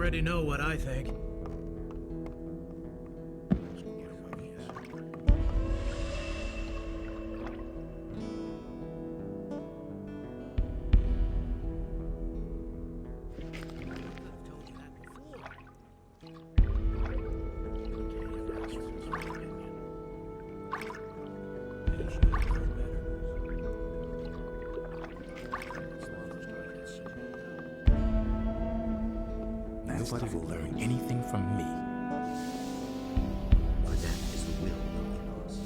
already know what I think. Nobody will learn anything from me. For that is the will of us.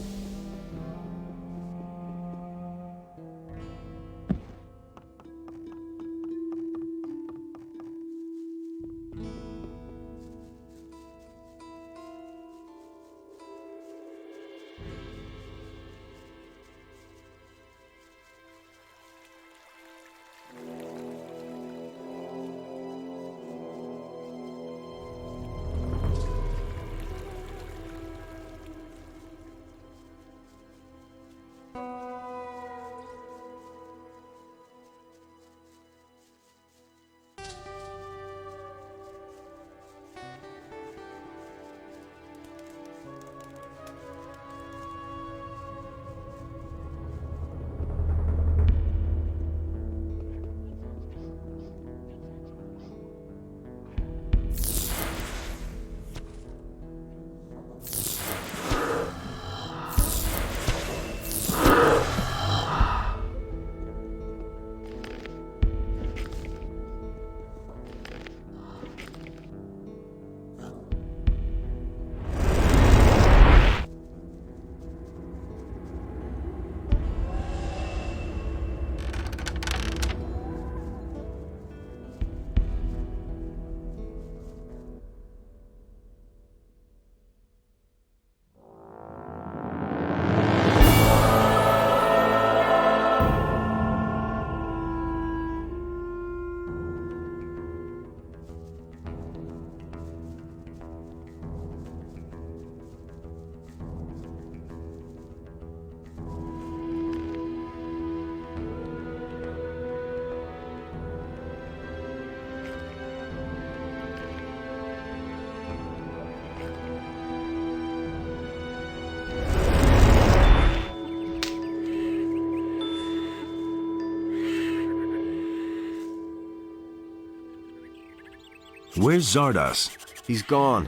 Where's Zardoz? He's gone.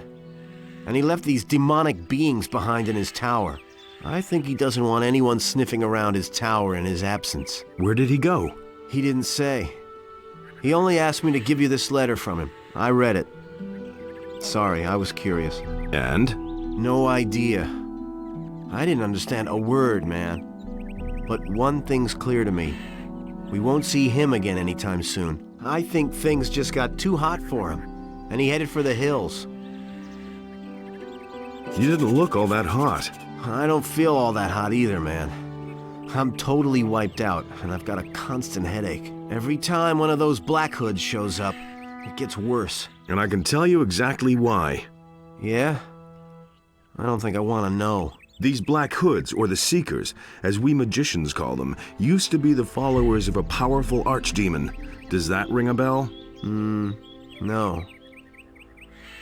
And he left these demonic beings behind in his tower. I think he doesn't want anyone sniffing around his tower in his absence. Where did he go? He didn't say. He only asked me to give you this letter from him. I read it. Sorry, I was curious. And? No idea. I didn't understand a word, man. But one thing's clear to me. We won't see him again anytime soon. I think things just got too hot for him, and he headed for the hills. You didn't look all that hot. I don't feel all that hot either, man. I'm totally wiped out, and I've got a constant headache. Every time one of those Black Hoods shows up, it gets worse. And I can tell you exactly why. Yeah? I don't think I want to know. These Black Hoods, or the Seekers, as we magicians call them, used to be the followers of a powerful archdemon. Does that ring a bell? No.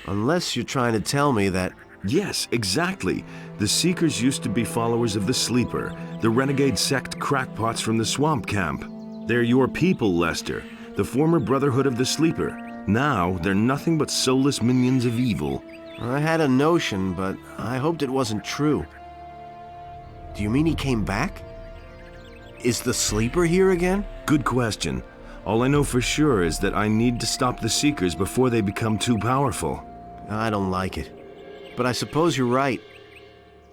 Unless you're trying to tell me that... Yes, exactly. The Seekers used to be followers of the Sleeper, the renegade sect crackpots from the swamp camp. They're your people, Lester, the former Brotherhood of the Sleeper. Now, they're nothing but soulless minions of evil. I had a notion, but I hoped it wasn't true. Do you mean he came back? Is the Sleeper here again? Good question. All I know for sure is that I need to stop the Seekers before they become too powerful. I don't like it. But I suppose you're right.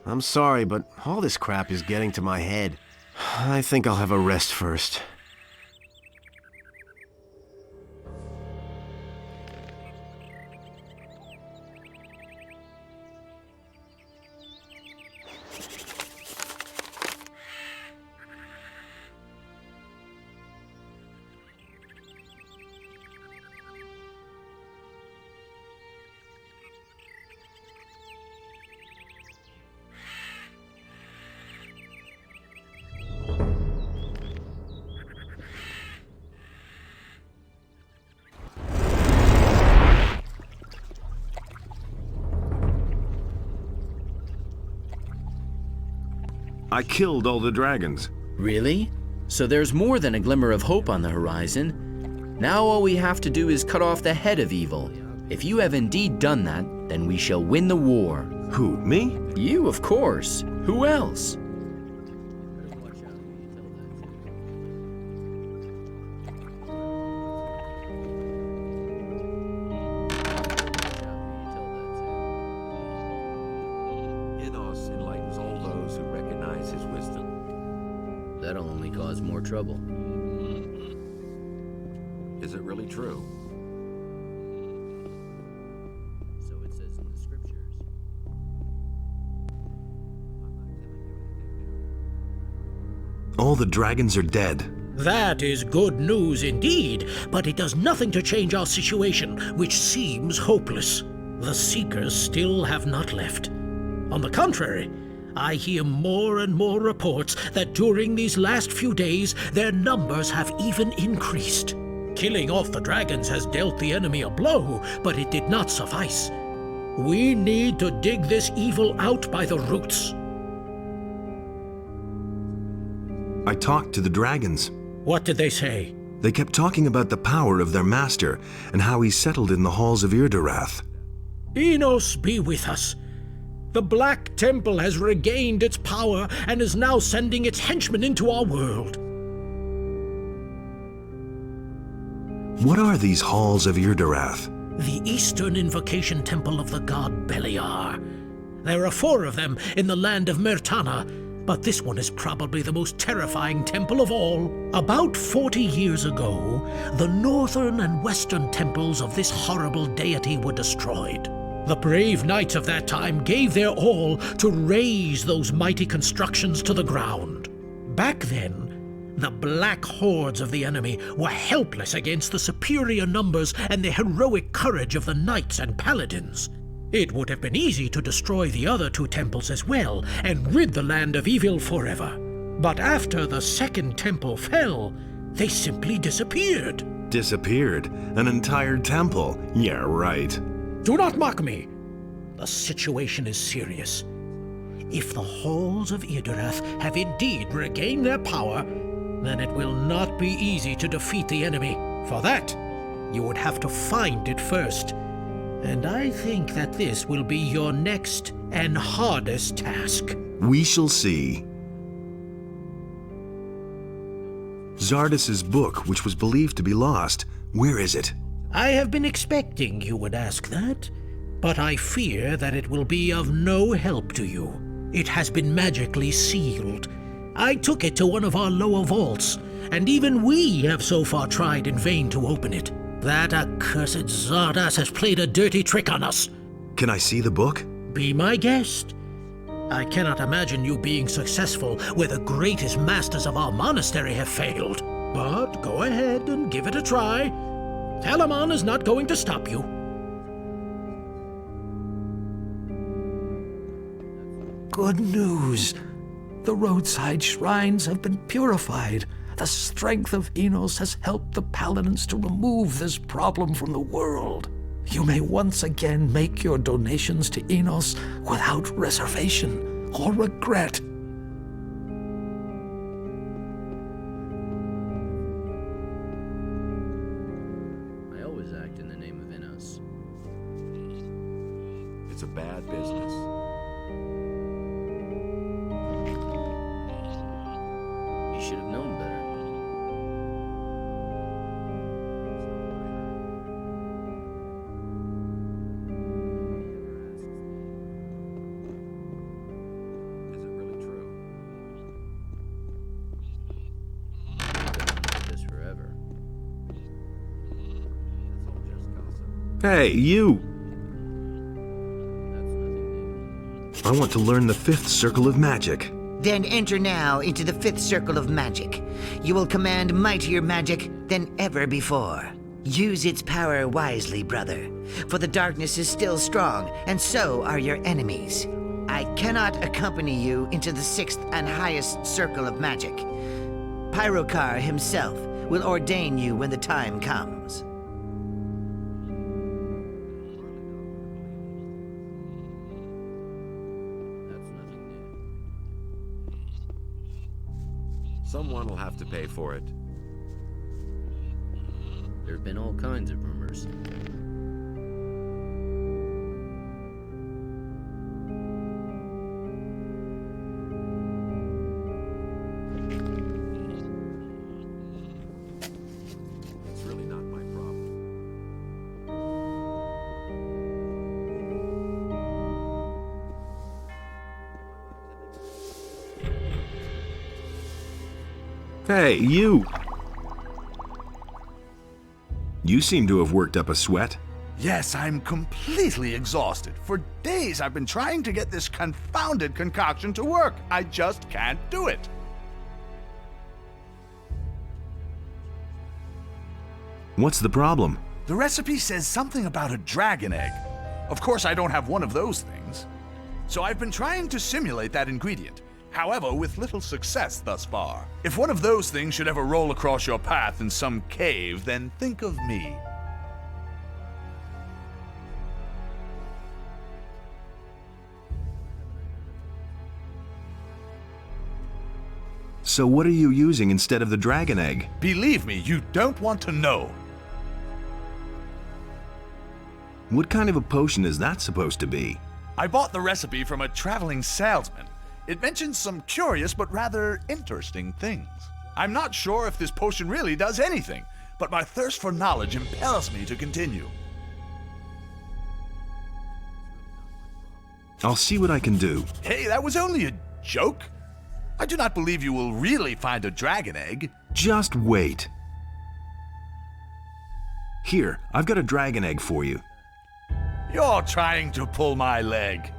I'm sorry, but all this crap is getting to my head. I think I'll have a rest first. I killed all the dragons. Really? So there's more than a glimmer of hope on the horizon. Now all we have to do is cut off the head of evil. If you have indeed done that, then we shall win the war. Who, me? You, of course. Who else? Inos enlightens all those who recognize his wisdom. That'll only cause more trouble. Is it really true? So it says in the scriptures. All the dragons are dead. That is good news indeed, but it does nothing to change our situation, which seems hopeless. The Seekers still have not left. On the contrary, I hear more and more reports that during these last few days, their numbers have even increased. Killing off the dragons has dealt the enemy a blow, but it did not suffice. We need to dig this evil out by the roots. I talked to the dragons. What did they say? They kept talking about the power of their master and how he settled in the halls of Irdarath. Enos be with us. The Black Temple has regained its power and is now sending its henchmen into our world. What are these halls of Irdarath? The Eastern Invocation Temple of the god Beliar. There are 4 of them in the land of Mertana, but this one is probably the most terrifying temple of all. About 40 years ago, the northern and western temples of this horrible deity were destroyed. The brave knights of that time gave their all to raze those mighty constructions to the ground. Back then, the black hordes of the enemy were helpless against the superior numbers and the heroic courage of the knights and paladins. It would have been easy to destroy the other 2 temples as well and rid the land of evil forever. But after the second temple fell, they simply disappeared. Disappeared? An entire temple? Yeah, right. Do not mock me. The situation is serious. If the halls of Irdarath have indeed regained their power, then it will not be easy to defeat the enemy. For that, you would have to find it first. And I think that this will be your next and hardest task. We shall see. Zardas's book, which was believed to be lost, where is it? I have been expecting you would ask that, but I fear that it will be of no help to you. It has been magically sealed. I took it to one of our lower vaults, and even we have so far tried in vain to open it. That accursed Zardas has played a dirty trick on us. Can I see the book? Be my guest. I cannot imagine you being successful where the greatest masters of our monastery have failed. But go ahead and give it a try. Telamon is not going to stop you. Good news. The roadside shrines have been purified. The strength of Enos has helped the paladins to remove this problem from the world. You may once again make your donations to Enos without reservation or regret. I always act in the name of Inos. It's a bad business. You should have known better. Is it really true? This forever. It's all just gossip. Hey, you! That's nothing new. I want to learn the 5th circle of magic. Then enter now into the 5th circle of magic. You will command mightier magic than ever before. Use its power wisely, brother, for the darkness is still strong, and so are your enemies. I cannot accompany you into the 6th and highest circle of magic. Pyrokar himself will ordain you when the time comes. That's nothing new. Someone will have to pay for it. There have been all kinds of rumors. It's really not my problem. Hey, you! You seem to have worked up a sweat. Yes, I'm completely exhausted. For days I've been trying to get this confounded concoction to work. I just can't do it. What's the problem? The recipe says something about a dragon egg. Of course, I don't have one of those things. So I've been trying to simulate that ingredient. However, with little success thus far. If one of those things should ever roll across your path in some cave, then think of me. So what are you using instead of the dragon egg? Believe me, you don't want to know. What kind of a potion is that supposed to be? I bought the recipe from a traveling salesman. It mentions some curious but rather interesting things. I'm not sure if this potion really does anything, but my thirst for knowledge impels me to continue. I'll see what I can do. Hey, that was only a joke. I do not believe you will really find a dragon egg. Just wait. Here, I've got a dragon egg for you. You're trying to pull my leg.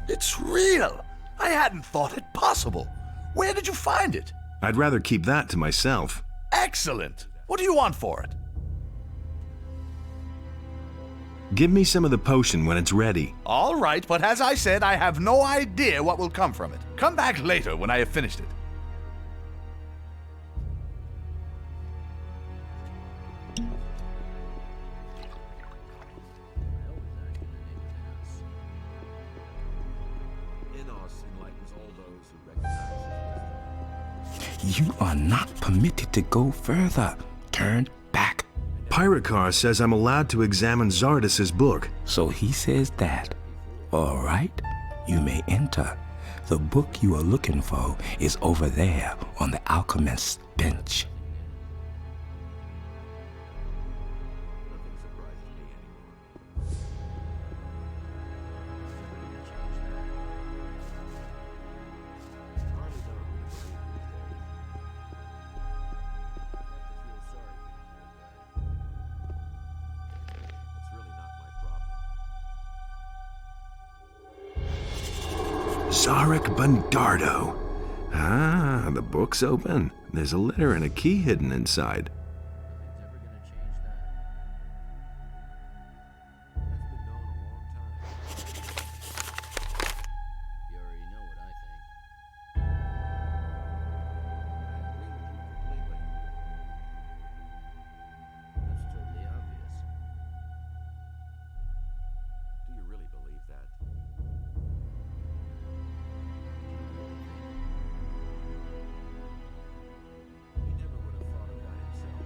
It's real. I hadn't thought it possible. Where did you find it? I'd rather keep that to myself. Excellent. What do you want for it? Give me some of the potion when it's ready. All right, but as I said, I have no idea what will come from it. Come back later when I have finished it. Enos enlightens all those who recognize his wisdom. You are not permitted to go further. Turn back. Pyrocar says I'm allowed to examine Zardas's book. So he says that. All right, you may enter. The book you are looking for is over there on the alchemist's bench. Nothing surprises me anymore. Hardly know who to believe these days. I have to feel sorry for him. It's really not my problem. Zarek Bundardo. Ah, the book's open. There's a letter and a key hidden inside. Ever gonna change that? That's been known a long time. You already know what I think. I agree with you completely. That's totally obvious. Do you really believe that? He never would have thought of that himself.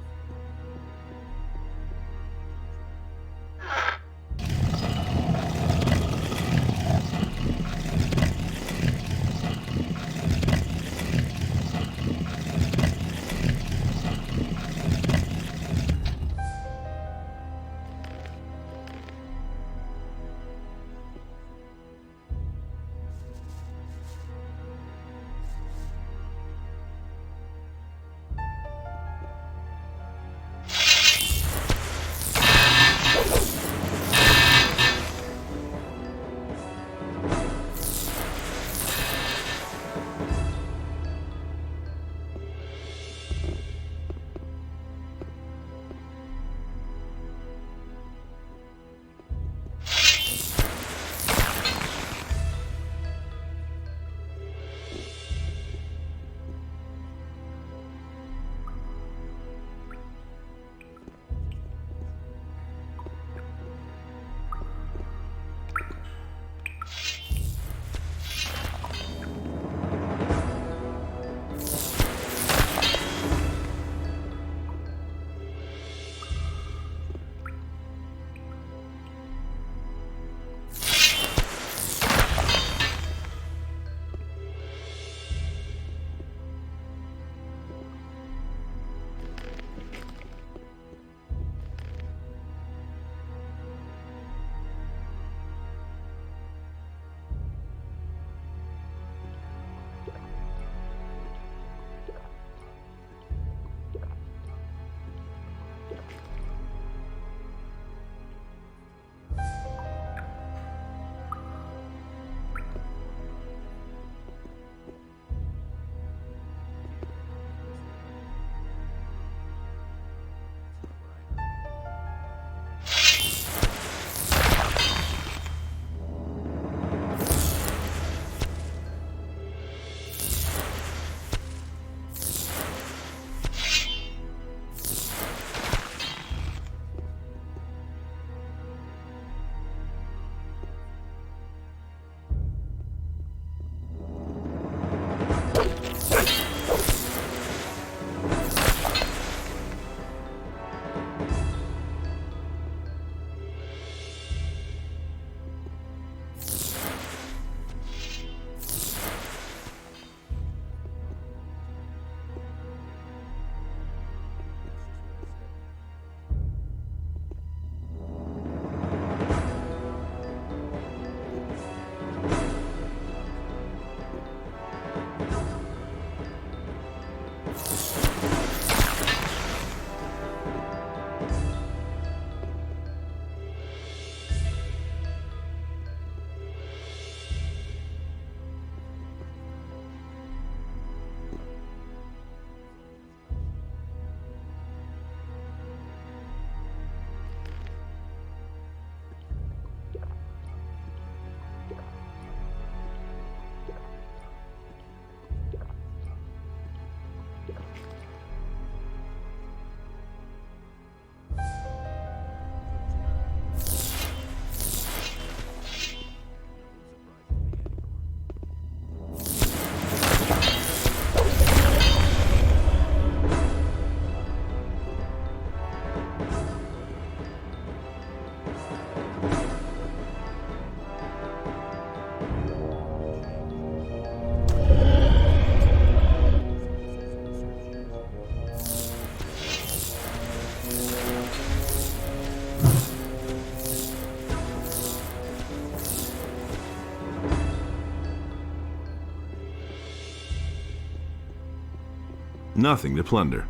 Nothing to plunder.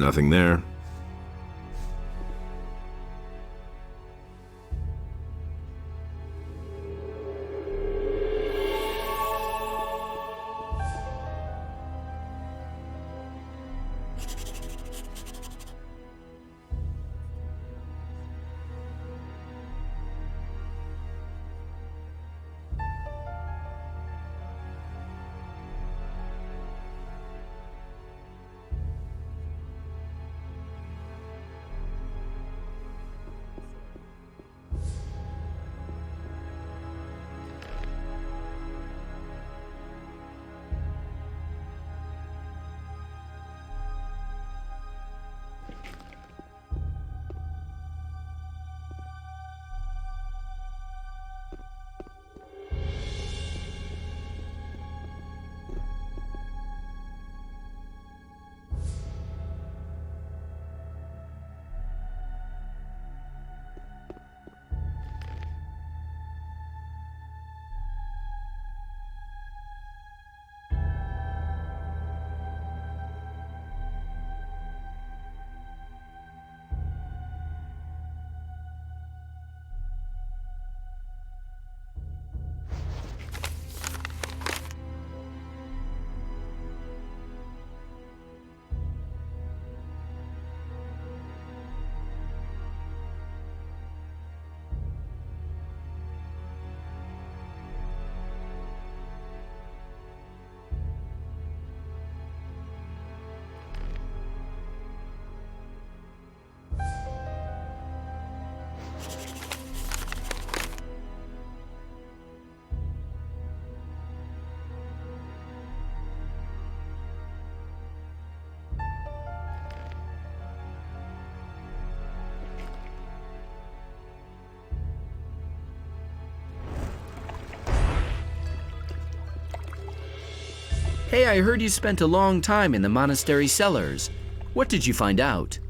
Nothing there. Hey, I heard you spent a long time in the monastery cellars. What did you find out?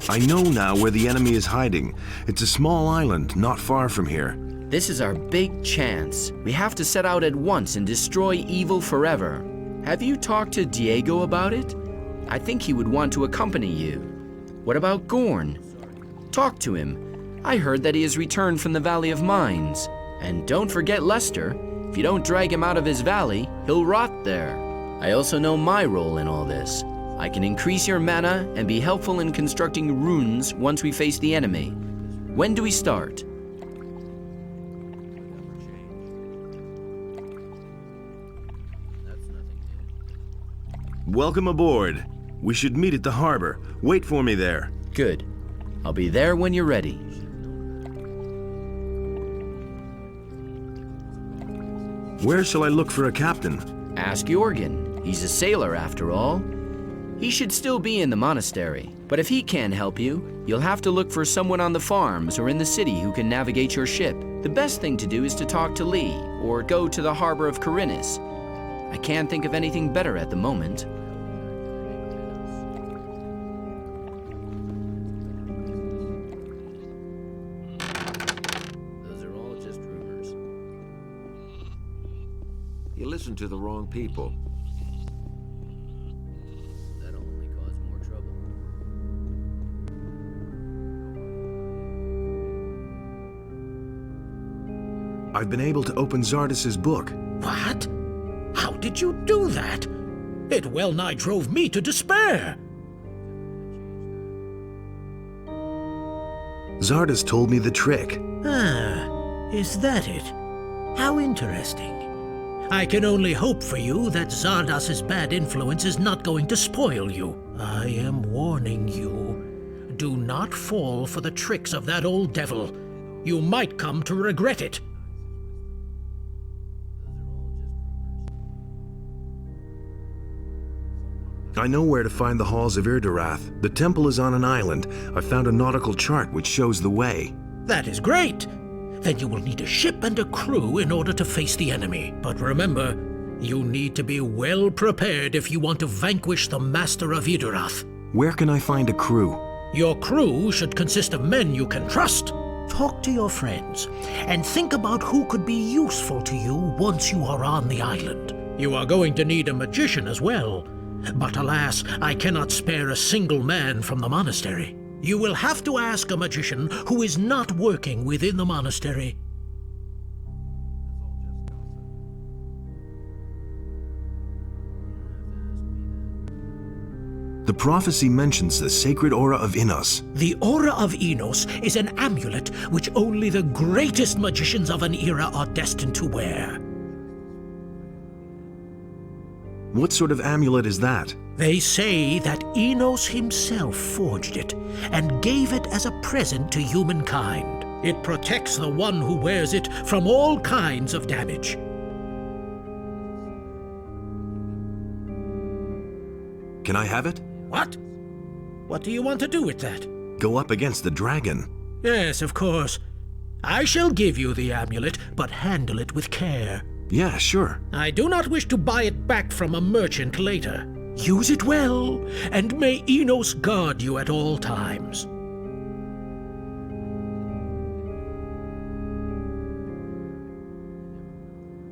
I know now where the enemy is hiding. It's a small island not far from here. This is our big chance. We have to set out at once and destroy evil forever. Have you talked to Diego about it? I think he would want to accompany you. What about Gorn? Talk to him. I heard that he has returned from the Valley of Mines. And don't forget Lester. If you don't drag him out of his valley, he'll rot there. I also know my role in all this. I can increase your mana and be helpful in constructing runes once we face the enemy. When do we start? Welcome aboard. We should meet at the harbor. Wait for me there. Good. I'll be there when you're ready. Where shall I look for a captain? Ask Jorgen. He's a sailor after all. He should still be in the monastery, but if he can't help you, you'll have to look for someone on the farms or in the city who can navigate your ship. The best thing to do is to talk to Lee, or go to the harbor of Korinis. I can't think of anything better at the moment. Those are all just rumors. You listen to the wrong people. That'll only cause more trouble. I've been able to open Zardas's book. What? How did you do that? It well nigh drove me to despair. Zardas told me the trick. Ah, is that it? How interesting. I can only hope for you that Zardas's bad influence is not going to spoil you. I am warning you. Do not fall for the tricks of that old devil. You might come to regret it. I know where to find the halls of Irdarath. The temple is on an island. I found a nautical chart which shows the way. That is great. Then you will need a ship and a crew in order to face the enemy. But remember, you need to be well prepared if you want to vanquish the Master of Irdarath. Where can I find a crew? Your crew should consist of men you can trust. Talk to your friends and think about who could be useful to you once you are on the island. You are going to need a magician as well. But alas, I cannot spare a single man from the monastery. You will have to ask a magician who is not working within the monastery. The prophecy mentions the sacred aura of Innos. The Aura of Enos is an amulet which only the greatest magicians of an era are destined to wear. What sort of amulet is that? They say that Enos himself forged it and gave it as a present to humankind. It protects the one who wears it from all kinds of damage. Can I have it? What? What do you want to do with that? Go up against the dragon. Yes, of course. I shall give you the amulet, but handle it with care. Yeah, sure. I do not wish to buy it back from a merchant later. Use it well, and may Enos guard you at all times.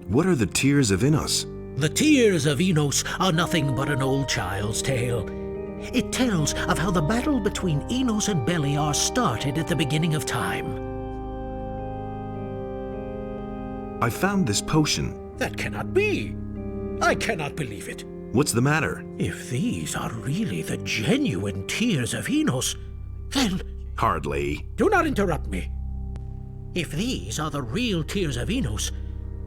What are the Tears of Innos? The Tears of Enos are nothing but an old child's tale. It tells of how the battle between Enos and Beliar started at the beginning of time. I found this potion. That cannot be. I cannot believe it. What's the matter? If these are really the genuine Tears of Enos, then... Hardly. Do not interrupt me. If these are the real Tears of Enos,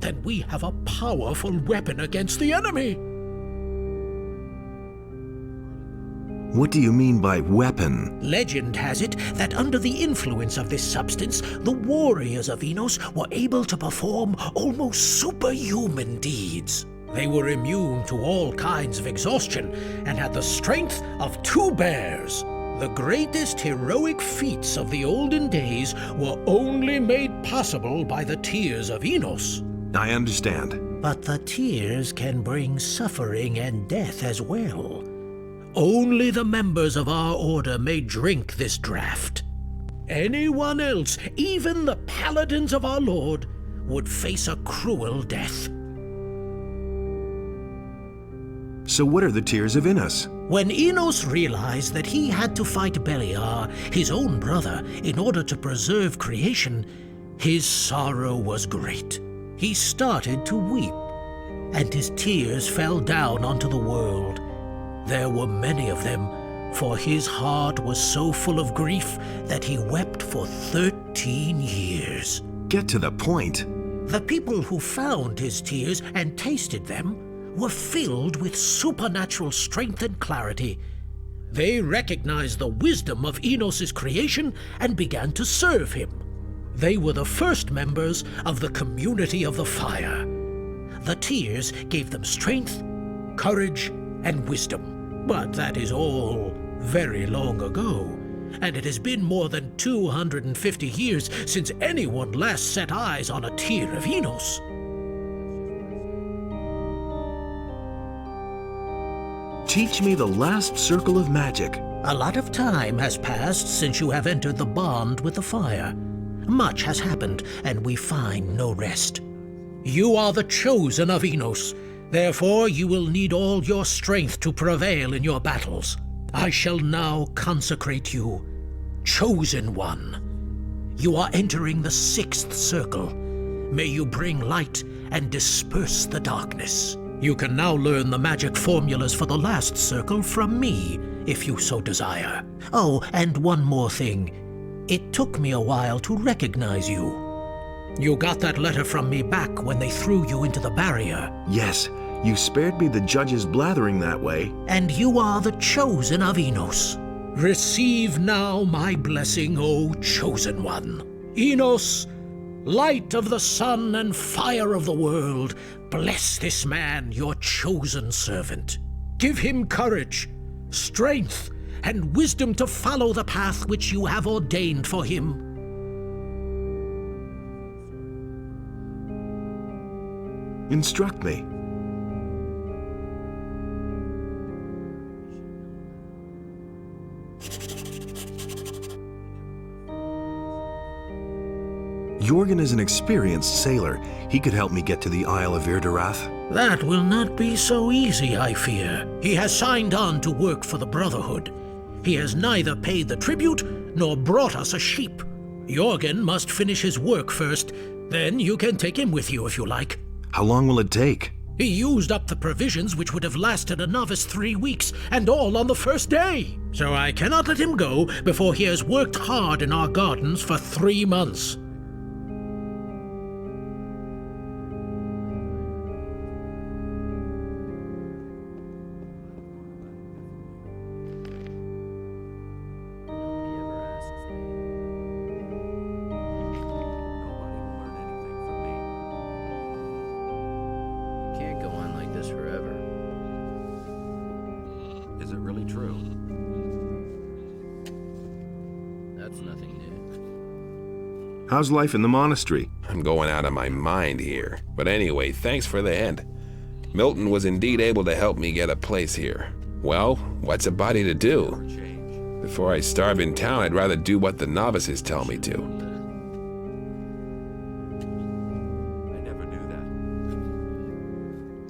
then we have a powerful weapon against the enemy. What do you mean by weapon? Legend has it that under the influence of this substance, the warriors of Enos were able to perform almost superhuman deeds. They were immune to all kinds of exhaustion and had the strength of 2 bears. The greatest heroic feats of the olden days were only made possible by the Tears of Enos. I understand. But the tears can bring suffering and death as well. Only the members of our order may drink this draught. Anyone else, even the paladins of our Lord, would face a cruel death. So what are the tears of Innos? When Enos realized that he had to fight Beliar, his own brother, in order to preserve creation, his sorrow was great. He started to weep, and his tears fell down onto the world. There were many of them, for his heart was so full of grief that he wept for 13 years. Get to the point. The people who found his tears and tasted them were filled with supernatural strength and clarity. They recognized the wisdom of Enos' creation and began to serve him. They were the first members of the Community of the Fire. The tears gave them strength, courage, and wisdom. But that is all very long ago, and it has been more than 250 years since anyone last set eyes on a tear of Enos. Teach me the last circle of magic. A lot of time has passed since you have entered the bond with the fire. Much has happened, and we find no rest. You are the chosen of Enos. Therefore, you will need all your strength to prevail in your battles. I shall now consecrate you, Chosen One. You are entering the 6th circle. May you bring light and disperse the darkness. You can now learn the magic formulas for the last circle from me, if you so desire. Oh, and one more thing. It took me a while to recognize you. You got that letter from me back when they threw you into the barrier. Yes, you spared me the judge's blathering that way. And you are the chosen of Enos. Receive now my blessing, O Chosen One. Enos, light of the sun and fire of the world, bless this man, your chosen servant. Give him courage, strength, and wisdom to follow the path which you have ordained for him. Instruct me. Jorgen is an experienced sailor. He could help me get to the Isle of Irdarath. That will not be so easy, I fear. He has signed on to work for the Brotherhood. He has neither paid the tribute nor brought us a sheep. Jorgen must finish his work first, then you can take him with you if you like. How long will it take? He used up the provisions which would have lasted a novice 3 weeks, and all on the first day. So I cannot let him go before he has worked hard in our gardens for 3 months. Can't go on like this forever. Is it really true? That's nothing new. How's life in the monastery? I'm going out of my mind here. But anyway, thanks for the hint. Milton was indeed able to help me get a place here. Well, what's a body to do? Before I starve in town, I'd rather do what the novices tell me to. I never knew that.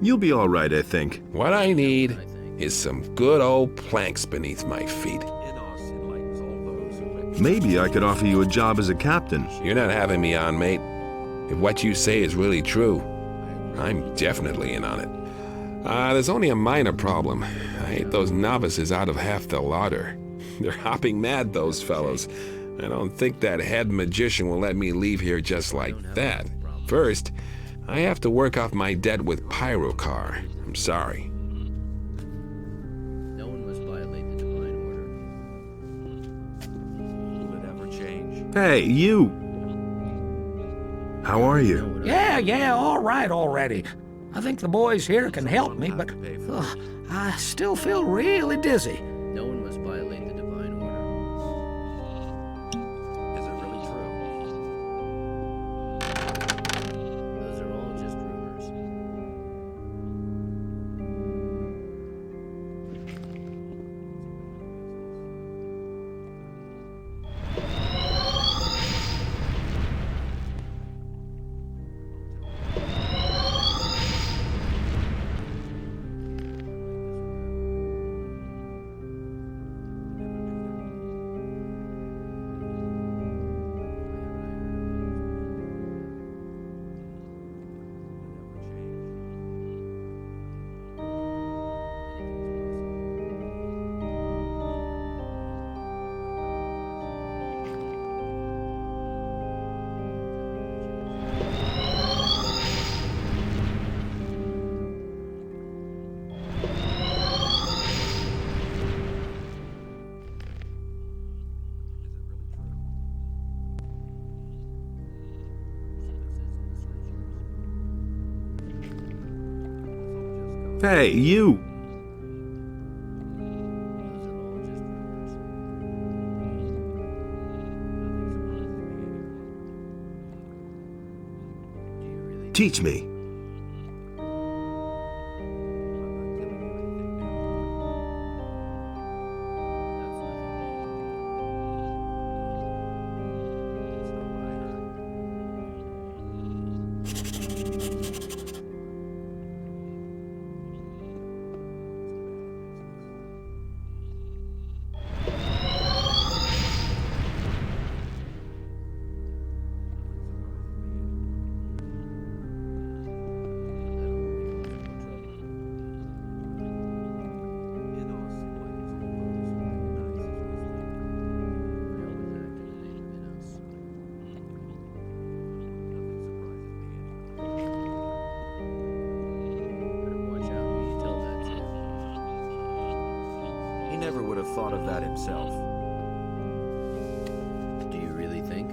You'll be all right, I think. What I need is some good old planks beneath my feet. Innos enlightens all those who recognize. Maybe I could offer you a job as a captain. You're not having me on, mate. If what you say is really true, I'm definitely in on it. There's only a minor problem. I hate those novices out of half the larder. They're hopping mad, those fellows. I don't think that head magician will let me leave here just like that. First, I have to work off my debt with Pyrocar. I'm sorry. No one must violate the divine order. Will it ever change? Hey, you! How are you? Yeah, all right already. I think the boys here can help me, but I still feel really dizzy. No one must violate the divine order. Is it really true? Those are all just rumors. Hey, you! Teach me. He never would have thought of that himself. Do you really think?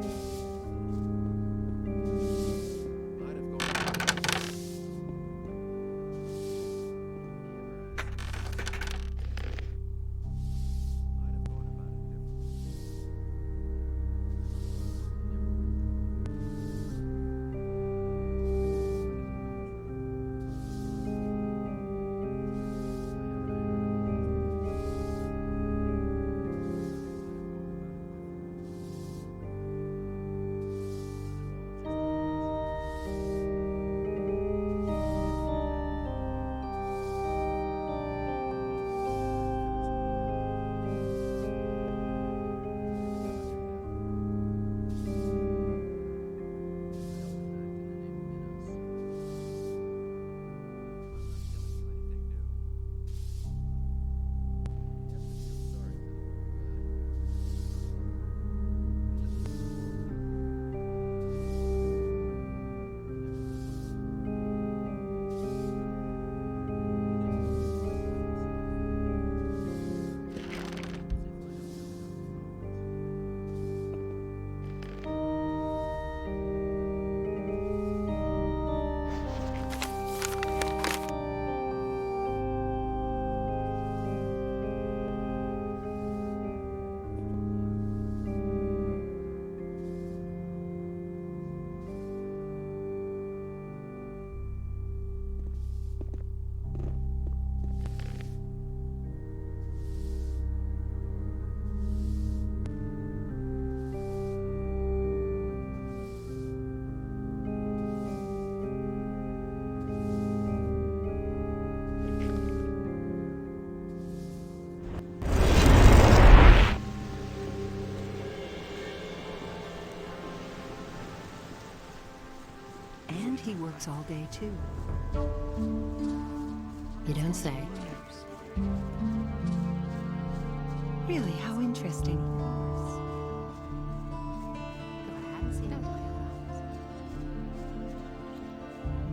And he works all day, too. You don't say. Really, how interesting.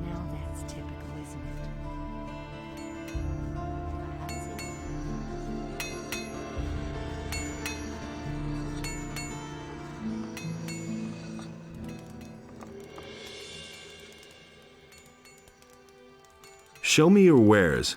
Now that's typical, isn't it? Show me your wares.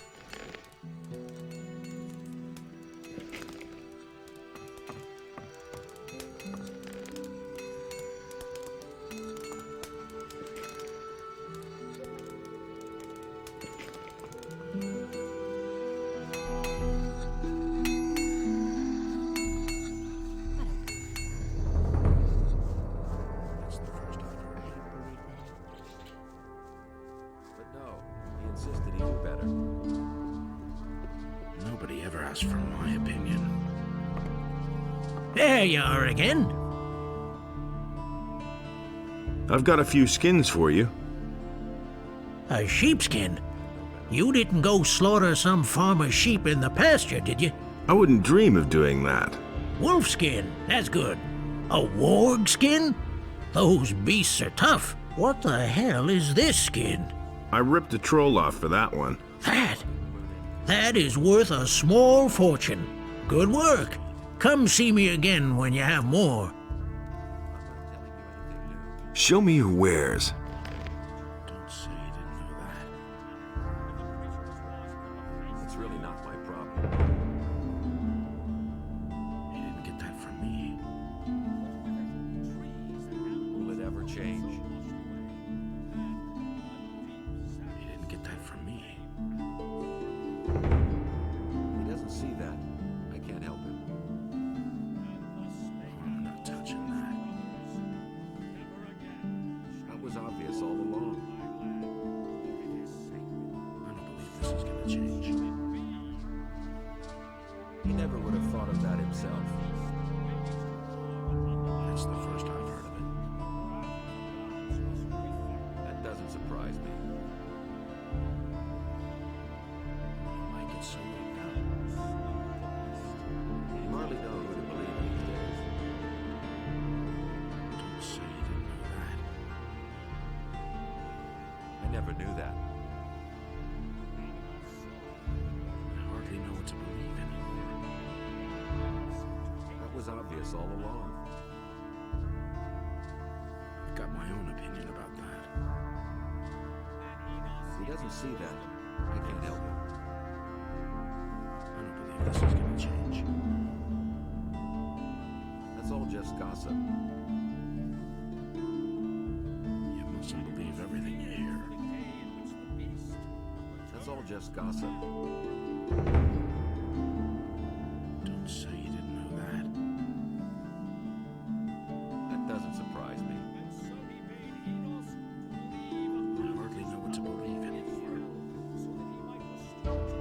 But no, he insisted he knew better. Nobody ever asked for my opinion. There you are again. I've got a few skins for you. A sheepskin? You didn't go slaughter some farmer's sheep in the pasture, did you? I wouldn't dream of doing that. Wolfskin, that's good. A warg skin? Those beasts are tough. What the hell is this skin? I ripped a troll off for that one. That is worth a small fortune. Good work. Come see me again when you have more. Show me your wares. Don't say you didn't know that. change. He never would have thought of that himself. That's the first I've heard of it. That doesn't surprise me. Mike gets so worked up. You hardly know who to believe these days. Don't say you didn't know that. I never knew that. I hardly know what to believe anymore. That was obvious all along. I've got my own opinion about that. If he doesn't see that, I can't help him. I don't believe this is gonna change. That's all just gossip. You mustn't believe everything you hear. That's all just gossip. Don't say you didn't know that. That doesn't surprise me. I hardly know what to believe anymore.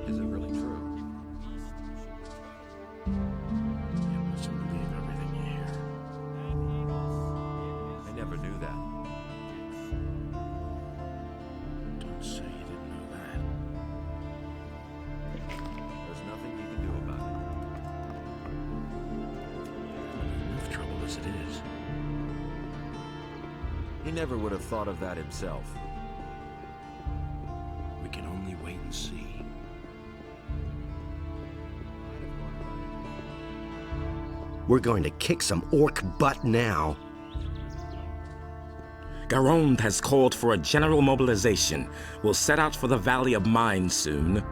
Is it really true? You mustn't believe everything you hear. I never knew that. Don't say you didn't know that. There's nothing you can do about it. I'm in enough trouble as it is. He never would have thought of that himself. We can only wait and see. We're going to kick some orc butt now. Garond has called for a general mobilization. We'll set out for the Valley of Mines soon.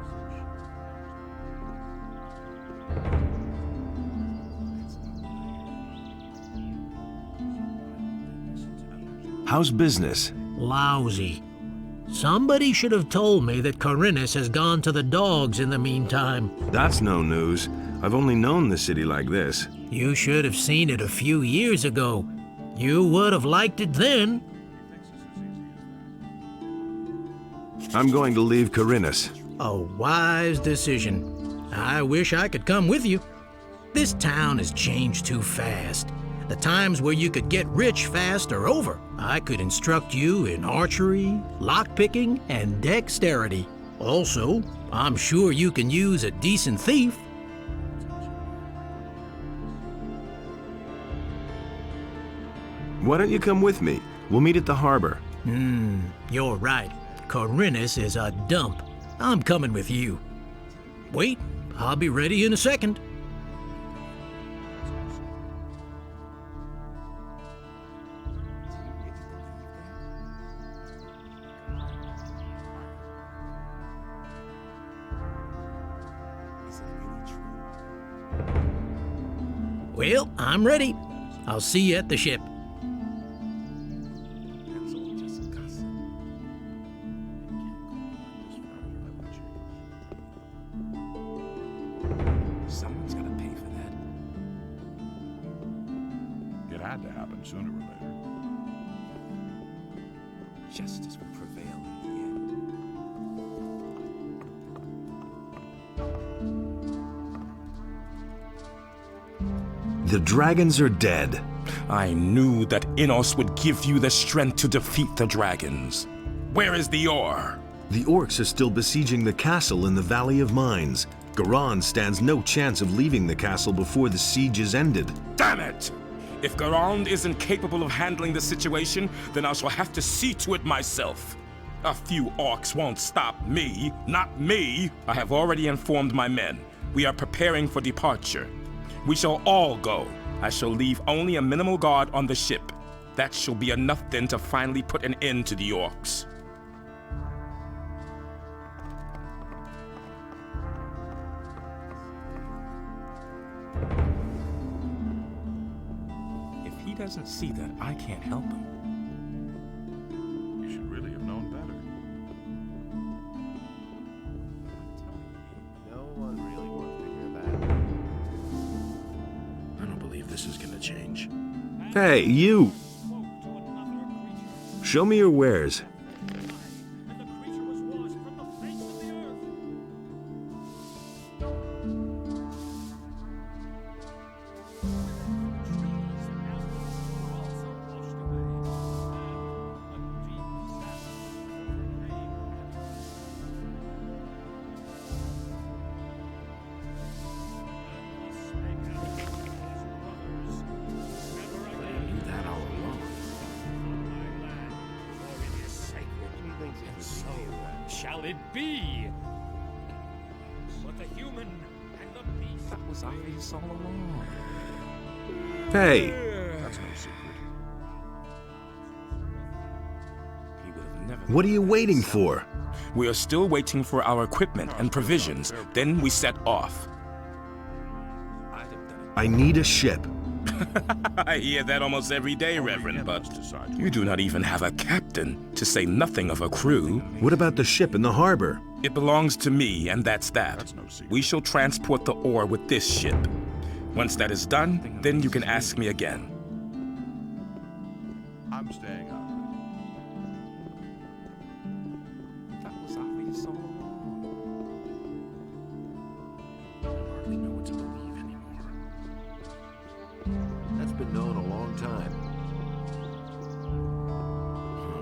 How's business? Lousy. Somebody should have told me that Corinus has gone to the dogs in the meantime. That's no news. I've only known the city like this. You should have seen it a few years ago. You would have liked it then. I'm going to leave Corinus. A wise decision. I wish I could come with you. This town has changed too fast. The times where you could get rich fast are over. I could instruct you in archery, lockpicking, and dexterity. Also, I'm sure you can use a decent thief. Why don't you come with me? We'll meet at the harbor. You're right. Corinus is a dump. I'm coming with you. Wait, I'll be ready in a second. Well, I'm ready. I'll see you at the ship. That's all just gossip. Someone's gotta pay for that. It had to happen sooner or later. Justice will prevail in the end. The dragons are dead. I knew that Innos would give you the strength to defeat the dragons. Where is the ore? The orcs are still besieging the castle in the Valley of Mines. Garand stands no chance of leaving the castle before the siege is ended. Damn it! If Garand isn't capable of handling the situation, then I shall have to see to it myself. A few orcs won't stop me, not me. I have already informed my men. We are preparing for departure. We shall all go. I shall leave only a minimal guard on the ship. That shall be enough then to finally put an end to the orcs. If he doesn't see that, I can't help him. You should really have known better. No one really wants to hear that. I don't believe this is gonna change. Hey, you! Show me your wares. shall it be? But the human and the beast... That was obvious all along. Hey, That's no secret. He would have never. what are you waiting for? We are still waiting for our equipment and provisions. Then we set off. I need a ship. I hear that almost every day, Reverend, but you do not even have a captain, to say nothing of a crew. What about the ship in the harbor? It belongs to me, and that's that. We shall transport the ore with this ship. Once that is done, then you can ask me again. I'm staying out of That was obvious all along. I hardly know what to believe anymore. That's been known a long time.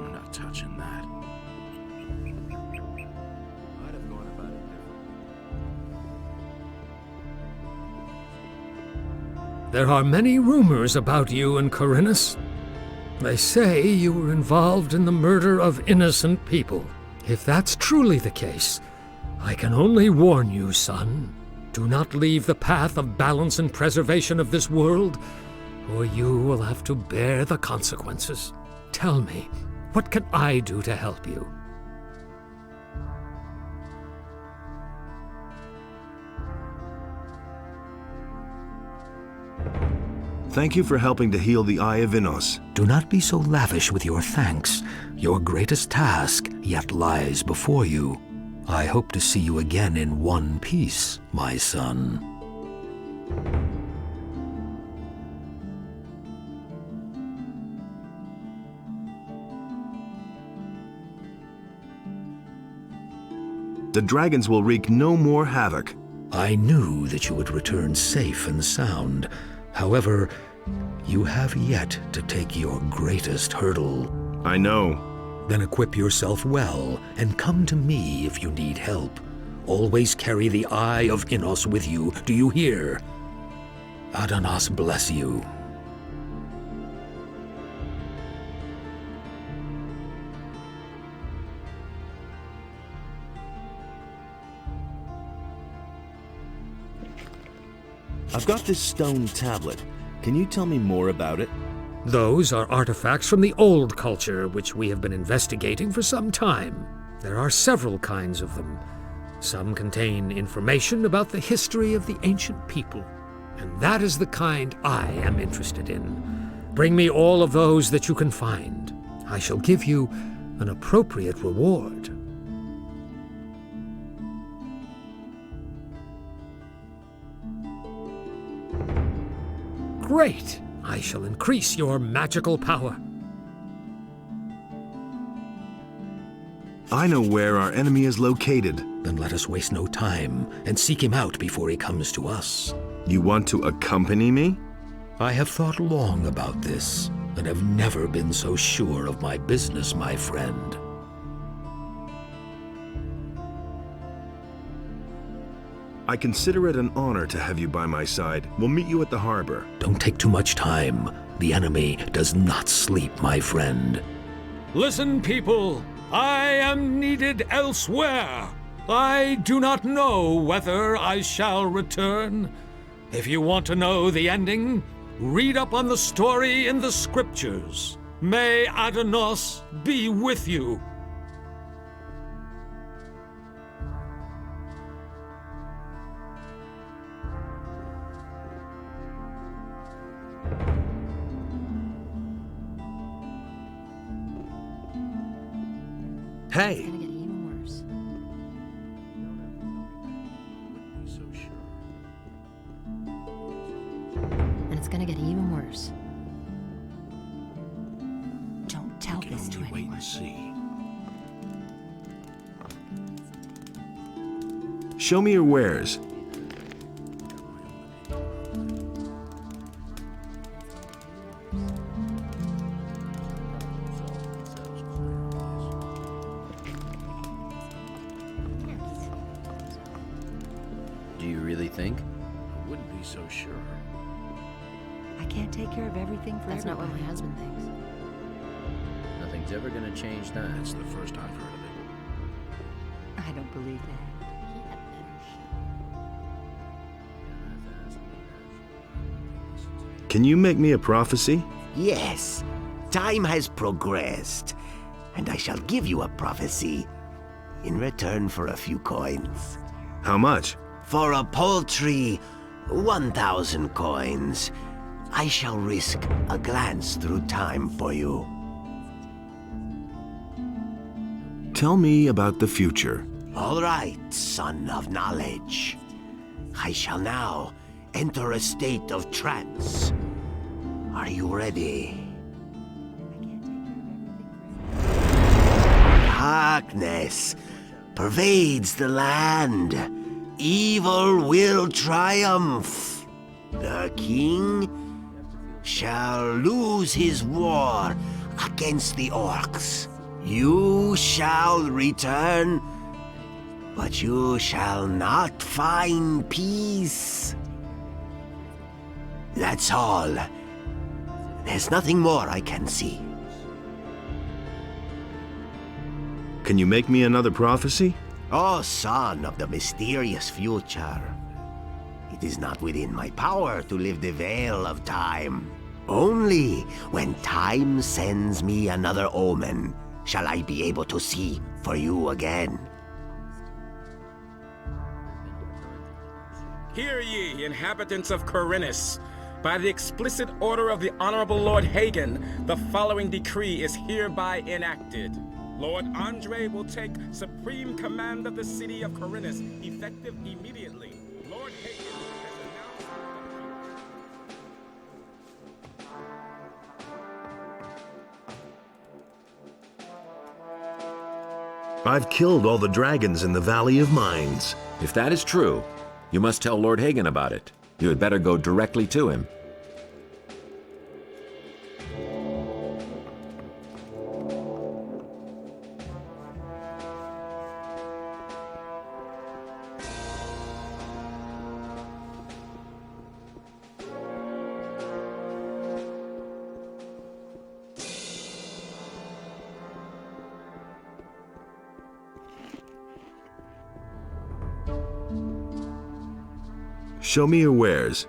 I'm not touching that. I'd have gone about it differently. There are many rumors about you and Corinus. They say you were involved in the murder of innocent people. If that's truly the case, I can only warn you, son. Do not leave the path of balance and preservation of this world, or you will have to bear the consequences. Tell me, what can I do to help you? Thank you for helping to heal the Eye of Innos. Do not be so lavish with your thanks. Your greatest task yet lies before you. I hope to see you again in one piece, my son. The dragons will wreak no more havoc. I knew that you would return safe and sound. However, you have yet to take your greatest hurdle. I know. Then equip yourself well and come to me if you need help. Always carry the Eye of Innos with you, do you hear? Adanos bless you. I've got this stone tablet. Can you tell me more about it? Those are artifacts from the old culture, which we have been investigating for some time. There are several kinds of them. Some contain information about the history of the ancient people, and that is the kind I am interested in. Bring me all of those that you can find. I shall give you an appropriate reward. Great! I shall increase your magical power. I know where our enemy is located. Then let us waste no time and seek him out before he comes to us. You want to accompany me? I have thought long about this, and have never been so sure of my business, my friend. I consider it an honor to have you by my side. We'll meet you at the harbor. Don't take too much time. The enemy does not sleep, my friend. Listen, people. I am needed elsewhere. I do not know whether I shall return. If you want to know the ending, read up on the story in the scriptures. May Adanos be with you. Hey! It's gonna get even worse. And it's gonna get even worse. Don't tell this to anyone. Wait and see. Show me your wares. Do you really think? I wouldn't be so sure. I can't take care of everything for That's not everybody. what my husband thinks. Nothing's ever gonna change that. That's the first I've heard of it. I don't believe that. Can you make me a prophecy? Yes, time has progressed, and I shall give you a prophecy in return for a few coins. How much? For a paltry 1,000 coins, I shall risk a glance through time for you. Tell me about the future. All right, son of knowledge. I shall now enter a state of trance. Are you ready? Darkness pervades the land. Evil will triumph. The king shall lose his war against the orcs. You shall return, but you shall not find peace. That's all. There's nothing more I can see. Can you make me another prophecy? Oh, son of the mysterious future. It is not within my power to lift the veil of time. Only when time sends me another omen shall I be able to see for you again. Hear ye, inhabitants of Khorinis. By the explicit order of the Honorable Lord Hagen, the following decree is hereby enacted. Lord Andre will take supreme command of the city of Khorinis, effective immediately. Lord Hagen has announced... I've killed all the dragons in the Valley of Mines. If that is true, you must tell Lord Hagen about it. You had better go directly to him. Show me your wares.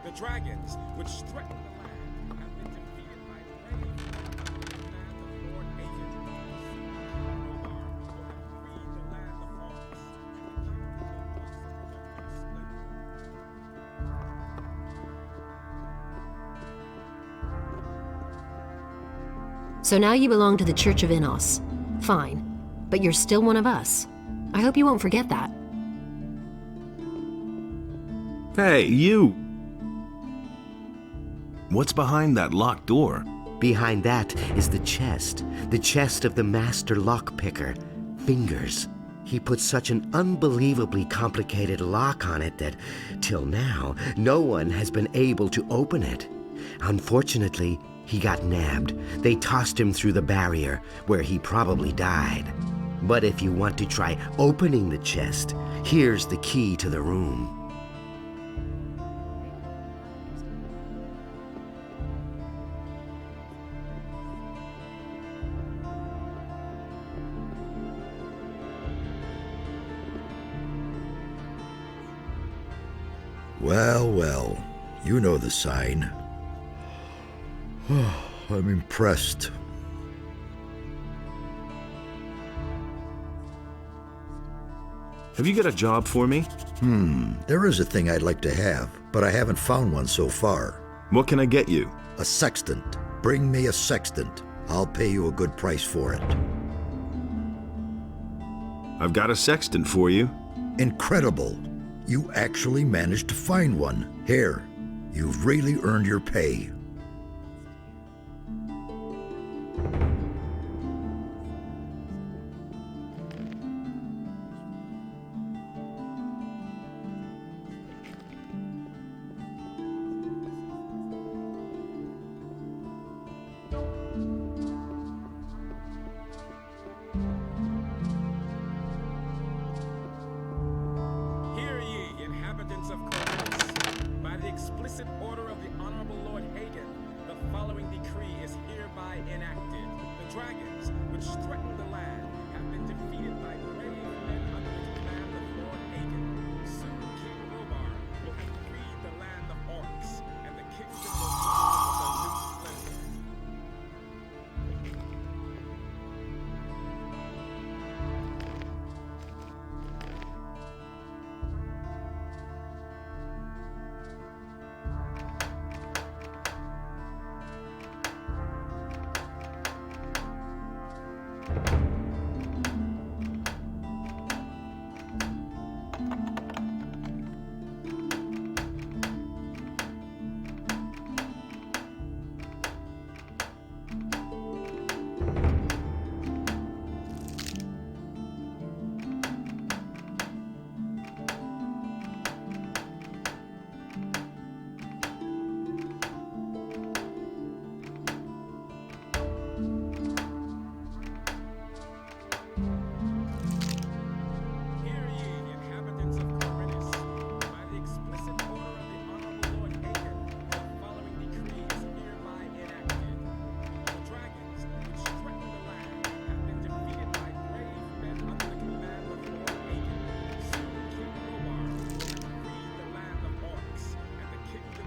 The dragons, which threaten the land, have been defeated by brave command of Lord Hagen. Robar will have freed the land of orcs, and the So now you belong to the Church of Innos. Fine. But you're still one of us. I hope you won't forget that. Hey, you! What's behind that locked door? Behind that is the chest of the master lockpicker, Fingers. He put such an unbelievably complicated lock on it that, till now, no one has been able to open it. Unfortunately, he got nabbed. They tossed him through the barrier, where he probably died. But if you want to try opening the chest, here's the key to the room. Well, well, you know the sign. I'm impressed. Have you got a job for me? There is a thing I'd like to have, but I haven't found one so far. What can I get you? A sextant. Bring me a sextant. I'll pay you a good price for it. I've got a sextant for you. Incredible. You actually managed to find one. Here, you've really earned your pay. inhabitants of Corvus, by the explicit order of the Honorable Lord Hagen, the following decree is hereby enacted. The dragons, which threaten the land, have been defeated by brave men under the command of Lord Hagen. Soon King Robar will have freed the land of orcs, and the kingdom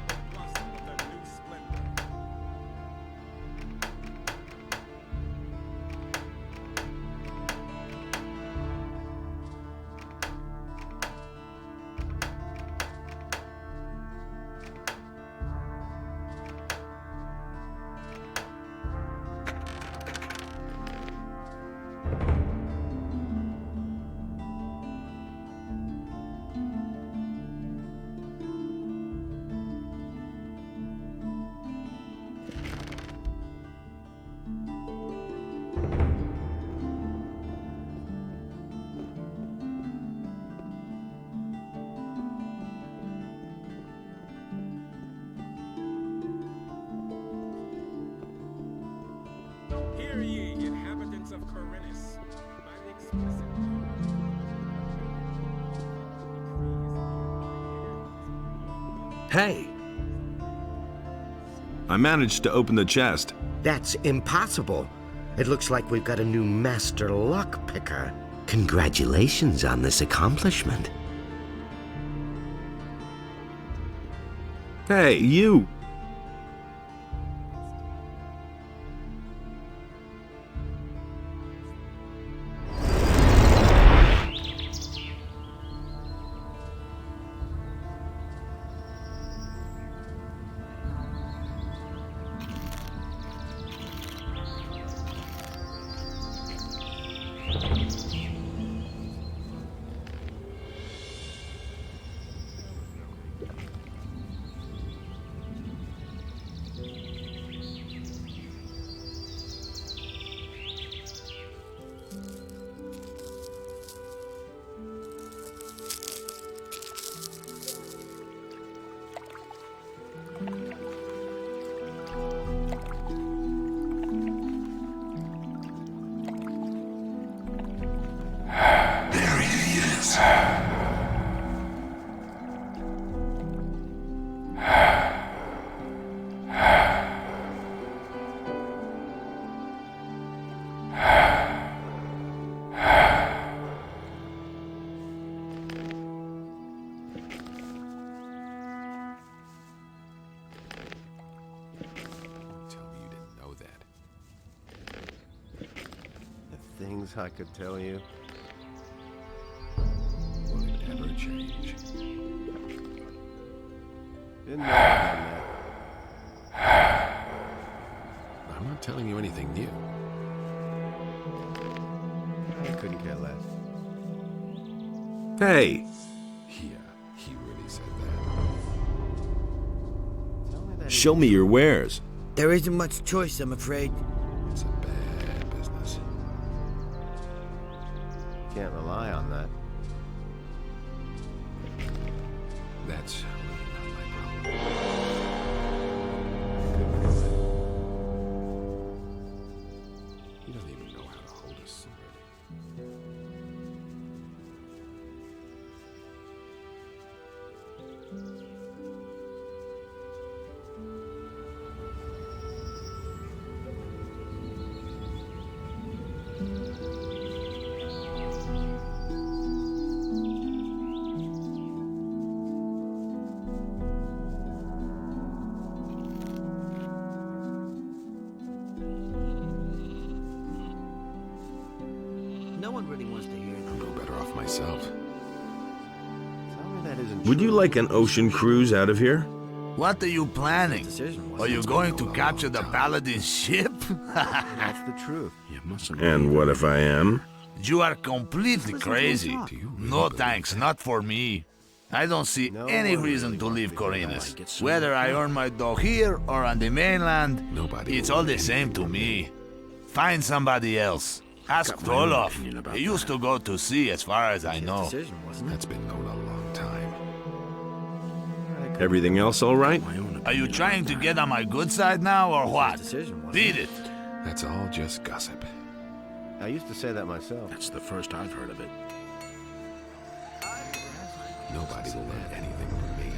will blossom with a new splendor. Hear ye, inhabitants of Corinus, by the explicit Hey! I managed to open the chest. That's impossible. It looks like we've got a new master lockpicker. Congratulations on this accomplishment. Hey, you! Things I could tell you. Will it ever change? Didn't know I'd done that. I'm not telling you anything new. I couldn't care less. Hey! Yeah, he really said that. Show me your wares. There isn't much choice, I'm afraid. It's a bad business. Can't rely on that. That's really not my problem. He doesn't even know how to hold a sword. really wants to hear I'll go better off myself. Would you like an ocean cruise out of here? What are you planning? Are you going to capture the Paladin's ship? That's the truth. And what if I am? You are completely crazy. No thanks, not for me. I don't see any reason to leave Corinus. Whether I earn my dough here or on the mainland, it's all the same to me. Find somebody else. Ask Roloff. He used to go to sea as far as I know. That's been going a long time. Everything else all right? Are you trying to get on my good side now or what? Beat it. That's all just gossip. I used to say that myself. That's the first I've heard of it. Nobody will learn anything from me.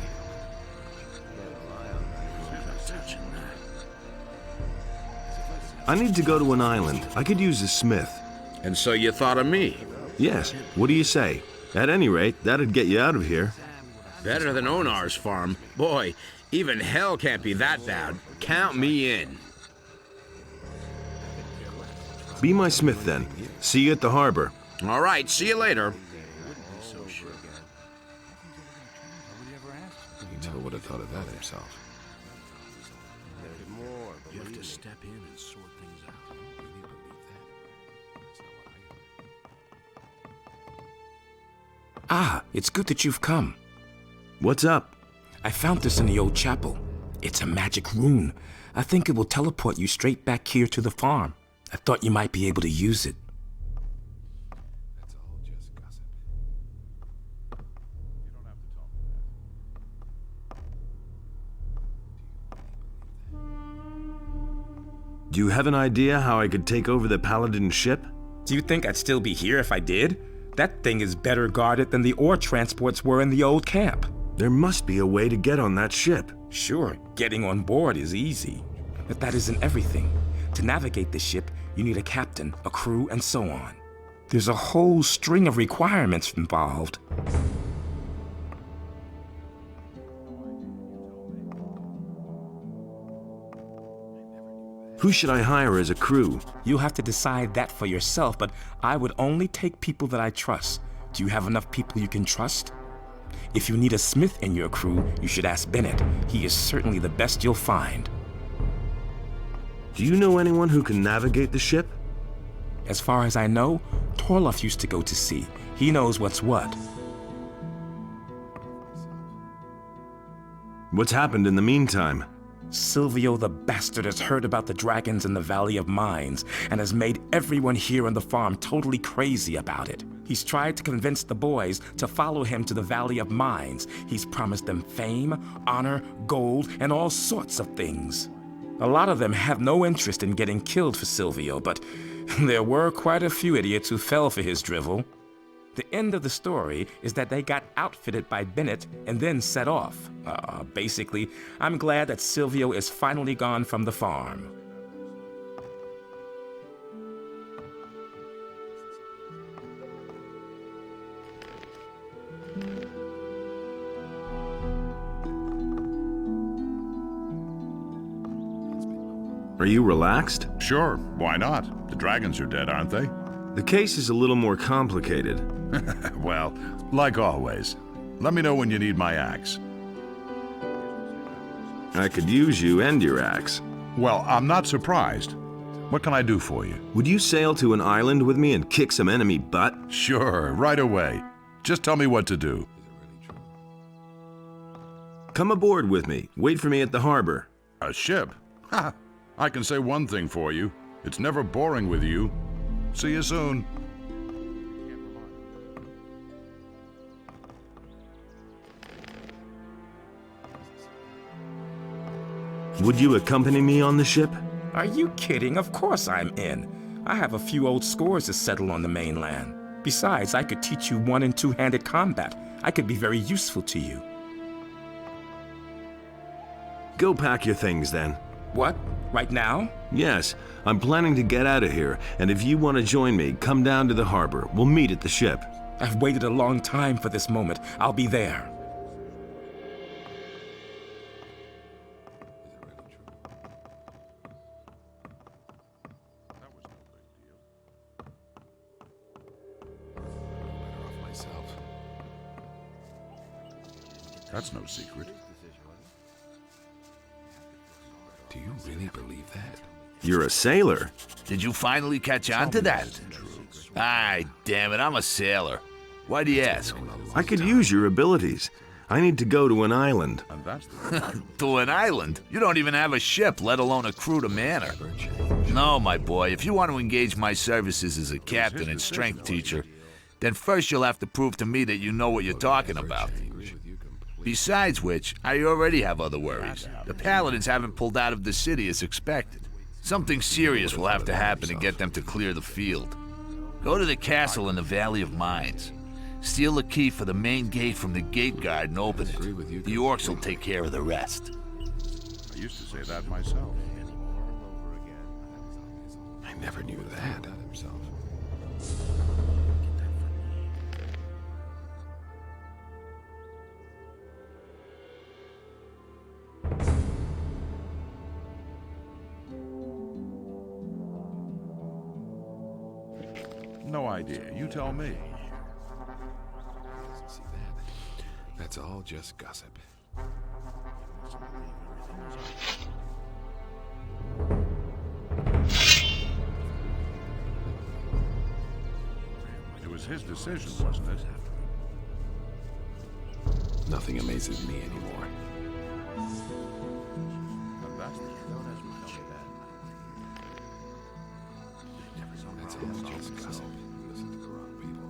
I need to go to an island. I could use a smith. And so you thought of me? Yes. What do you say? At any rate, that'd get you out of here. Better than Onar's farm. Boy, even hell can't be that bad. Count me in. Be my smith then. See you at the harbor. All right, see you later. He never would have thought of that himself. You have to step in and sort things out. Ah, it's good that you've come. What's up? I found this in the old chapel. It's a magic rune. I think it will teleport you straight back here to the farm. I thought you might be able to use it. That's all just gossip. Do you have an idea how I could take over the Paladin ship? Do you think I'd still be here if I did? That thing is better guarded than the ore transports were in the old camp. There must be a way to get on that ship. Sure, getting on board is easy. But that isn't everything. To navigate the ship, you need a captain, a crew, and so on. There's a whole string of requirements involved. Who should I hire as a crew? You'll have to decide that for yourself, but I would only take people that I trust. Do you have enough people you can trust? If you need a smith in your crew, you should ask Bennett. He is certainly the best you'll find. Do you know anyone who can navigate the ship? As far as I know, Torloff used to go to sea. He knows what's what. What's happened in the meantime? Silvio the bastard has heard about the dragons in the Valley of Mines and has made everyone here on the farm totally crazy about it. He's tried to convince the boys to follow him to the Valley of Mines. He's promised them fame, honor, gold, and all sorts of things. A lot of them have no interest in getting killed for Silvio, but there were quite a few idiots who fell for his drivel. The end of the story is that they got outfitted by Bennett and then set off. Basically, I'm glad that Silvio is finally gone from the farm. Are you relaxed? Sure, why not? The dragons are dead, aren't they? The case is a little more complicated. Well, like always. Let me know when you need my axe. I could use you and your axe. Well, I'm not surprised. What can I do for you? Would you sail to an island with me and kick some enemy butt? Sure, right away. Just tell me what to do. Come aboard with me. Wait for me at the harbor. A ship? Ha! I can say one thing for you. It's never boring with you. See you soon. Would you accompany me on the ship? Are you kidding? Of course I'm in. I have a few old scores to settle on the mainland. Besides, I could teach you one- and two-handed combat. I could be very useful to you. Go pack your things then. What? Right now? Yes, I'm planning to get out of here, and if you want to join me, come down to the harbor. We'll meet at the ship. I've waited a long time for this moment. I'll be there. That's no secret. Do you really believe that? You're a sailor. Did you finally catch on to that? Aye, damn it, I'm a sailor. Why do you ask? I could use your abilities. I need to go to an island. To an island? You don't even have a ship, let alone a crew to man her. No, my boy, if you want to engage my services as a captain and strength teacher, then first you'll have to prove to me that you know what you're talking about. Besides which, I already have other worries. The Paladins haven't pulled out of the city as expected. Something serious will have to happen to get them to clear the field. Go to the castle in the Valley of Mines. Steal the key for the main gate from the gate guard and open it. The orcs will take care of the rest. I used to say that myself. I never knew that. No idea. You tell me. See that? That's all just gossip. It was his decision, wasn't it? Nothing amazes me anymore. That's all just gossip. Listen to the wrong people.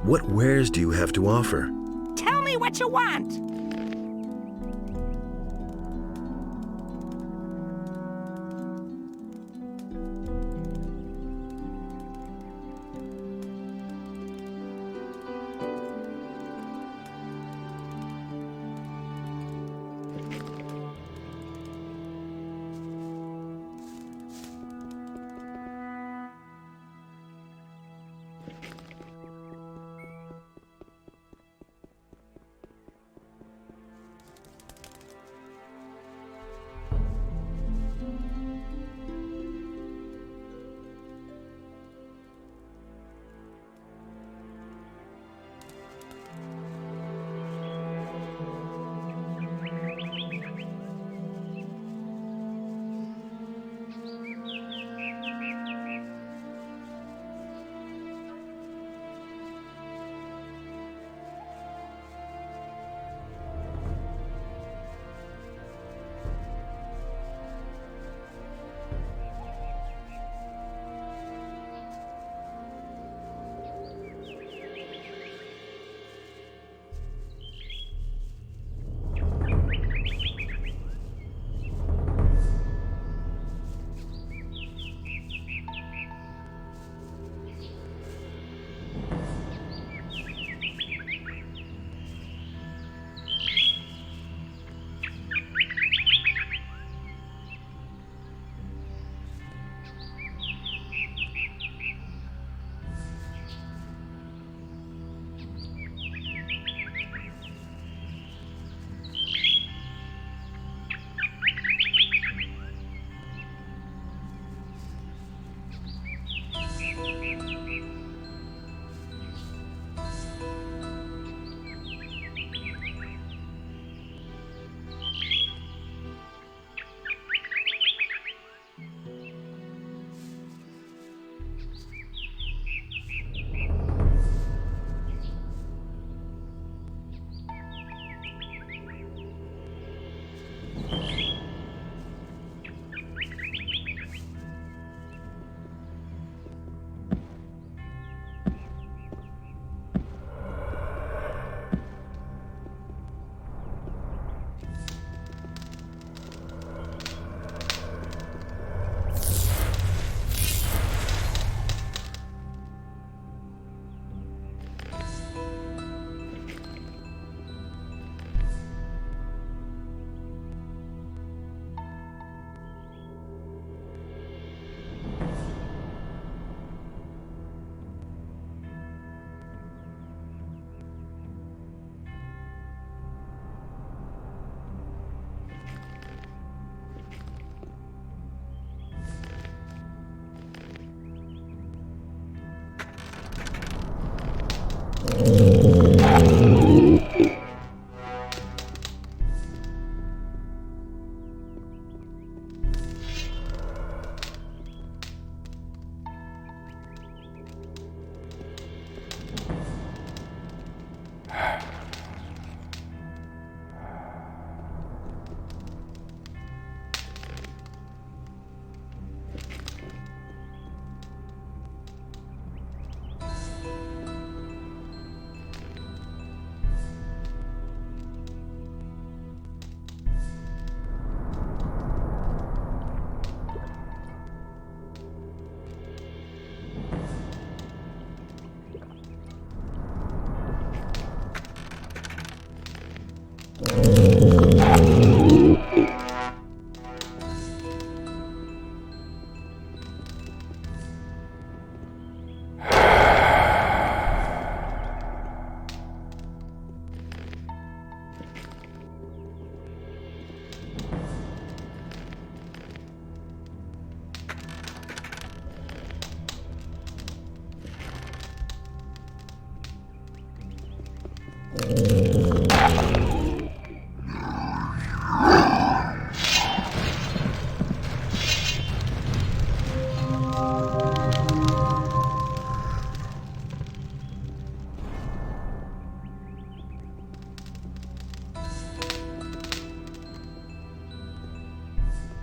What wares do you have to offer? Tell me what you want.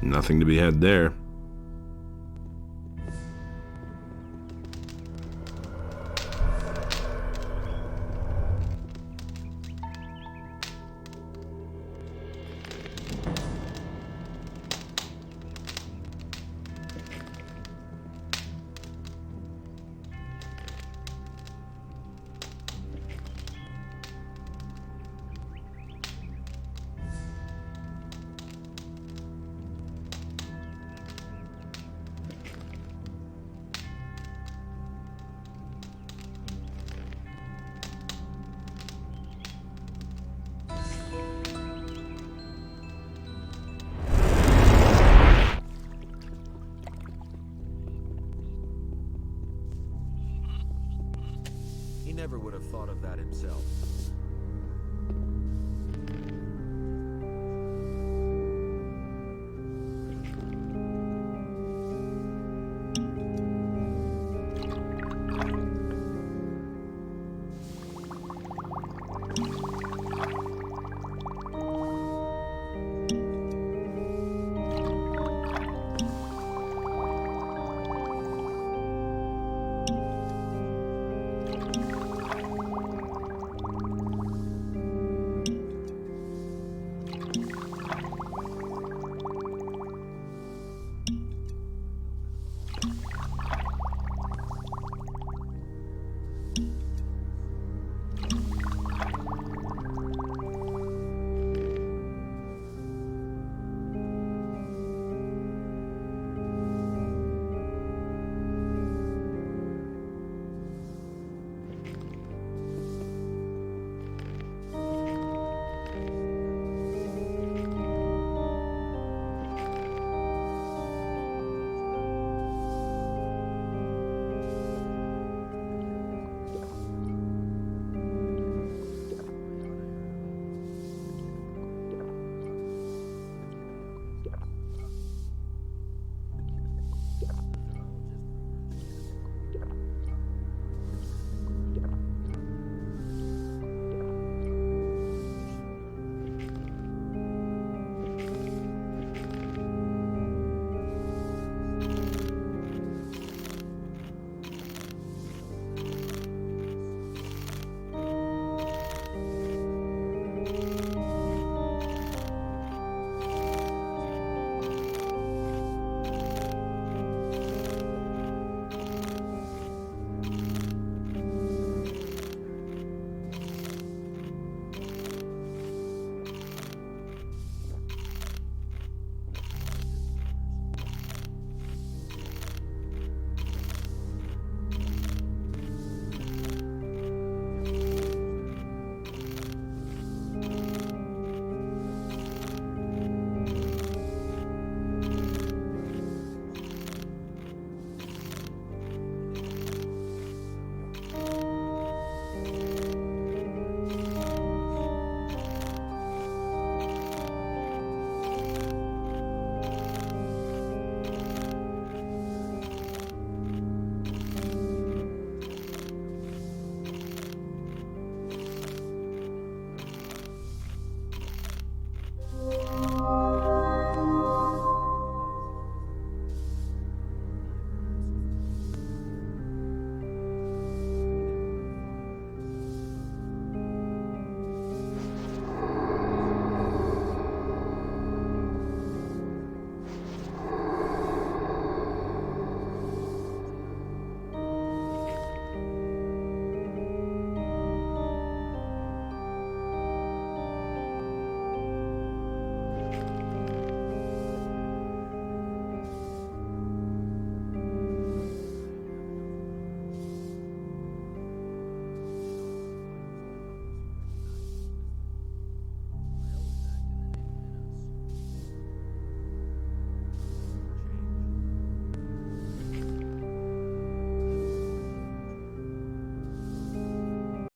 Nothing to be had there.